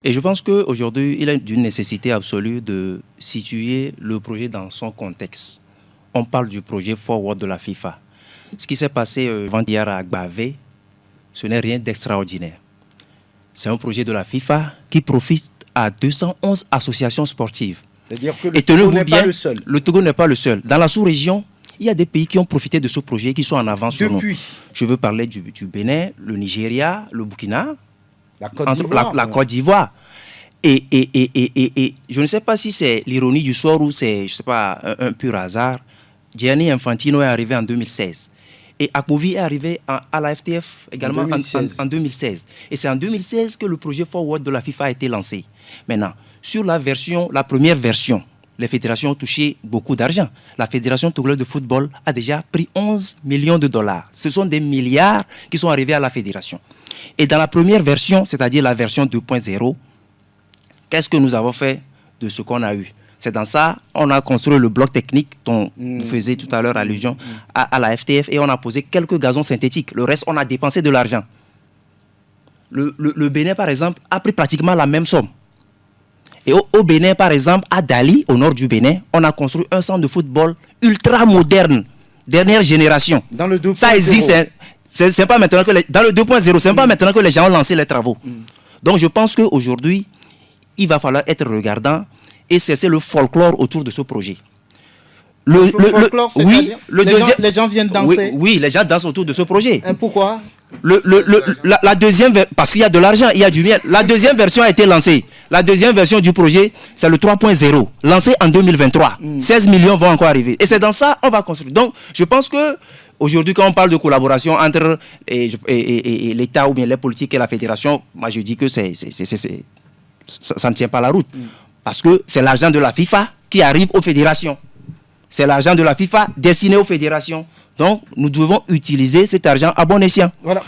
Et je pense qu'aujourd'hui, il est d'une nécessité absolue de situer le projet dans son contexte. On parle du projet Forward de la FIFA. Ce qui s'est passé avant-hier à Agbavé, ce n'est rien d'extraordinaire. C'est un projet de la FIFA qui profite à 211 associations sportives. C'est-à-dire que le Togo n'est pas le seul. Le Togo n'est pas le seul. Dans la sous-région, il y a des pays qui ont profité de ce projet, qui sont en avance sur nous. Je veux parler du Bénin, le Nigeria, le Burkina, la Côte d'Ivoire. Et je ne sais pas si c'est l'ironie du sort ou c'est, je sais pas, un pur hasard. Gianni Infantino est arrivé en 2016. Et Akpovi est arrivé à la FTF également en 2016. Et c'est en 2016 que le projet Forward de la FIFA a été lancé. Maintenant, sur la première version, les fédérations ont touché beaucoup d'argent. La Fédération togolaise de football a déjà pris 11 millions de dollars. Ce sont des milliards qui sont arrivés à la fédération. Et dans la première version, c'est-à-dire la version 2.0, qu'est-ce que nous avons fait de ce qu'on a eu? C'est dans ça, on a construit le bloc technique dont vous faisiez tout à l'heure allusion à la FTF et on a posé quelques gazons synthétiques. Le reste, on a dépensé de l'argent. Le Bénin, par exemple, a pris pratiquement la même somme. Et au Bénin, par exemple, à Dali, au nord du Bénin, on a construit un centre de football ultra moderne, dernière génération. Dans le 2.0. Ça existe. C'est pas maintenant que dans le 2.0, c'est pas maintenant que les gens ont lancé les travaux. Donc je pense qu'aujourd'hui, il va falloir être regardant et cesser le folklore autour de ce projet. Le folklore, les gens viennent danser. Oui, les gens dansent autour de ce projet. Et pourquoi? La deuxième, parce qu'il y a de l'argent, il y a du miel. La deuxième version a été lancée. La deuxième version du projet, c'est le 3.0, lancé en 2023. 16 millions vont encore arriver. Et c'est dans ça qu'on va construire. Donc, je pense que aujourd'hui, quand on parle de collaboration entre l'État ou bien les politiques et la fédération, moi je dis que ça ne tient pas la route. Parce que c'est l'argent de la FIFA qui arrive aux fédérations. C'est l'argent de la FIFA destiné aux fédérations. Donc, nous devons utiliser cet argent à bon escient. Voilà.